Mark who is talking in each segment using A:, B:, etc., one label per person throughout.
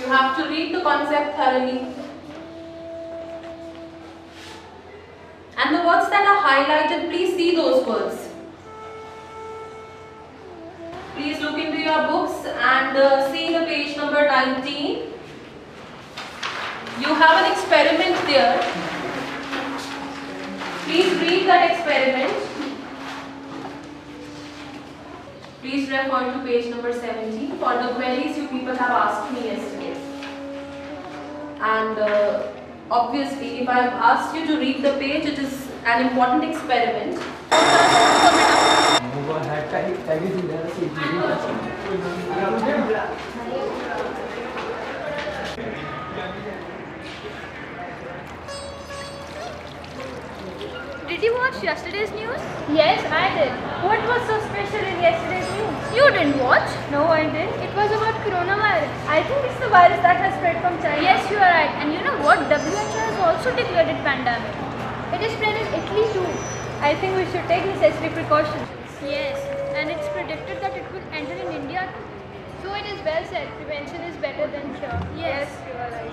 A: You have to read the concept thoroughly. And the words that are highlighted, please see those words. Please look into your books and see the page number 19. You have an experiment there. Please read that experiment. Please refer to page number 17 for the queries you people have asked me yesterday. And obviously, if I have asked you to read the page, it is an important experiment.
B: Did you watch yesterday's news?
C: Yes, I did. What was so special in yesterday's news?
B: You didn't watch?
C: No, I didn't. It was about coronavirus. I think it's the virus that has spread from China.
B: Yes, you are right. And you know what? WHO has also declared it pandemic.
C: It is spread in Italy too. I think we should take necessary precautions.
B: Yes, and it's predicted that it will enter in India too.
C: So it is well said, prevention is better than cure.
B: Yes,
C: you are right.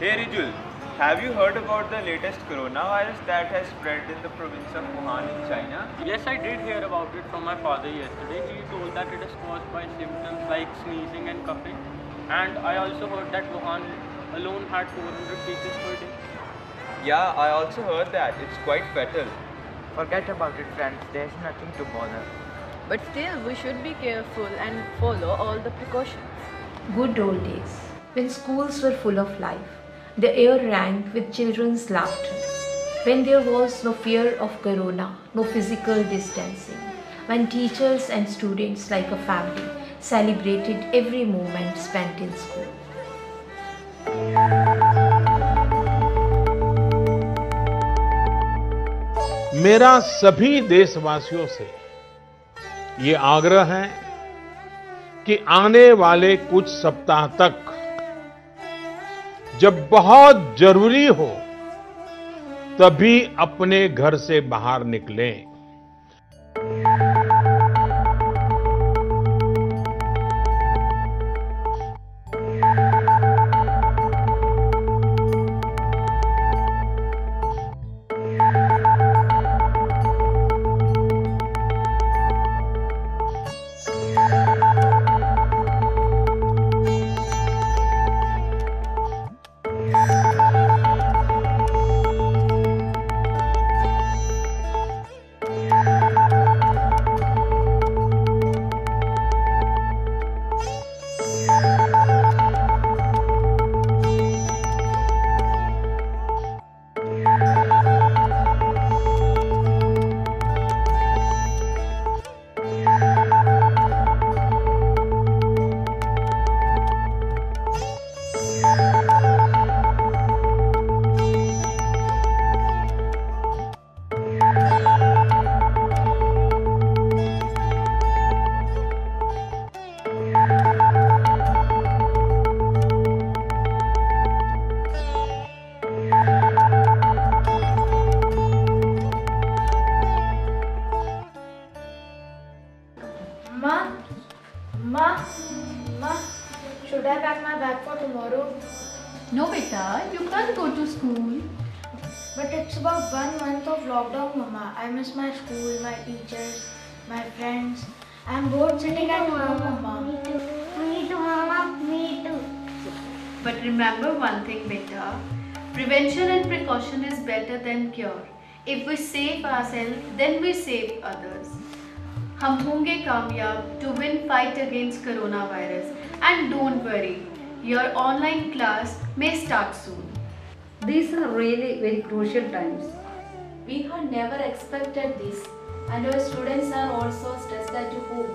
D: Hey Rijul, have you heard about the latest coronavirus that has spread in the province of Wuhan in China?
E: Yes, I did hear about it from my father yesterday. He told that it is caused by symptoms like sneezing and coughing. And I also heard that Wuhan alone had 400 cases per day.
D: Yeah, I also heard that. It's quite fatal.
F: Forget about it, friends. There's nothing to bother.
G: But still, we should be careful and follow all the precautions.
H: Good old days, when schools were full of life, the air rang with children's laughter, when there was no fear of corona, no physical distancing, when teachers and students like a family celebrated every moment spent in school.
I: मेरा सभी देशवासियों से ये आग्रह है कि आने वाले कुछ सप्ताह तक जब बहुत जरूरी हो तभी अपने घर से बाहर निकलें।
C: Ma, should I pack my bag for tomorrow?
J: No, beta, you can't go to school.
C: But it's about 1 month of lockdown, Mama. I miss my school, my teachers, my friends. I'm bored sitting at home, Mama.
K: Me too. Me too, Mama. Me too.
J: But remember one thing, beta. Prevention and precaution is better than cure. If we save ourselves, then we save others. हम होंगे कामयाब to win fight against coronavirus. And don't worry, your online class may start soon.
L: These are really very crucial times.
A: We had never expected this, and our students are also stressed at home,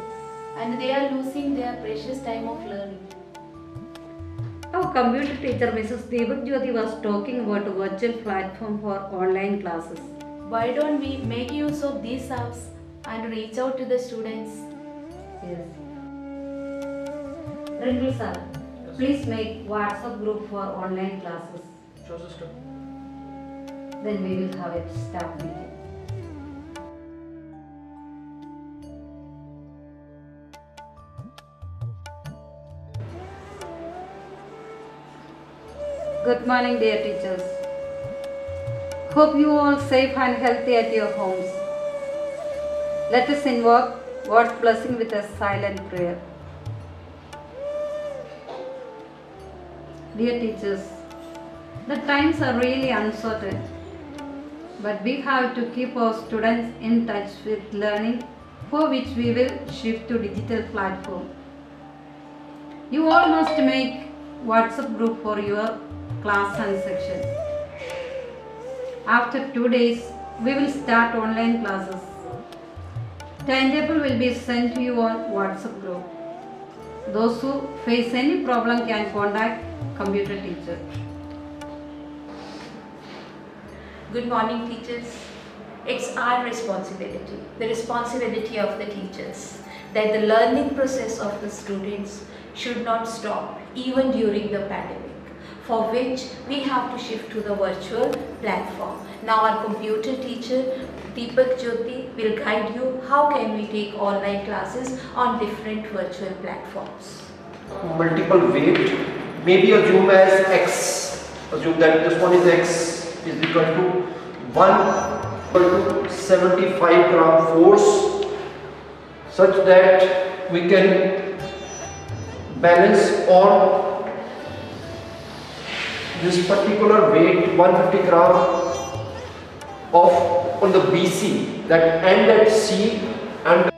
A: and they are losing their precious time of learning.
L: Our computer teacher Mrs. Deepak Jyoti was talking about a virtual platform for online classes.
A: Why don't we make use of these apps and reach out to the students?
L: Yes. Rendil sir, please make WhatsApp group for online classes.
M: Sure, sister.
L: Then we will have a staff meeting. Good morning, dear teachers. Hope you all safe and healthy at your homes. Let us invoke God's blessing with a silent prayer. Dear teachers, the times are really uncertain, but we have to keep our students in touch with learning, for which we will shift to digital platform. You all must make WhatsApp group for your class and section. After 2 days, we will start online classes. Timetable will be sent to you on WhatsApp group. Those who face any problem can contact computer teacher.
H: Good morning, teachers. It's our responsibility, the responsibility of the teachers, that the learning process of the students should not stop even during the pandemic, for which we have to shift to the virtual platform. Now our computer teacher Deepak Jyoti will guide you how can we take online classes on different virtual platforms.
M: Multiple weight, maybe assume as x, assume that this one is x is equal to 1 equal to 75 gram force, such that we can balance on this particular weight 150 gram of on the BC, that end at C and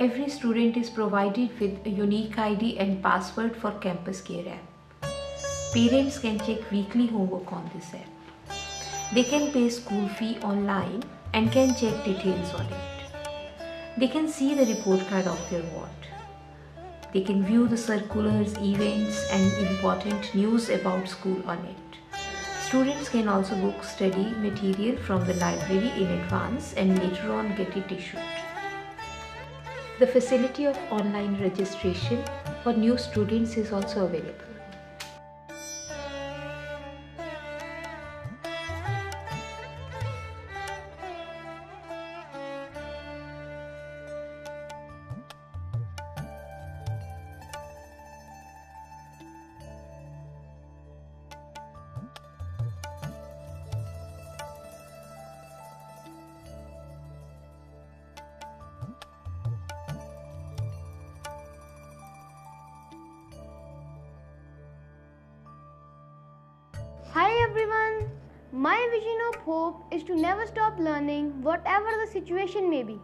H: Every student is provided with a unique ID and password for Campus Care app. Parents can check weekly homework on this app. They can pay school fee online and can check details on it. They can see the report card of their ward. They can view the circulars, events and important news about school on it. Students can also book study material from the library in advance and later on get it issued. The facility of online registration for new students is also available.
K: Hi everyone! My vision of hope is to never stop learning, whatever the situation may be.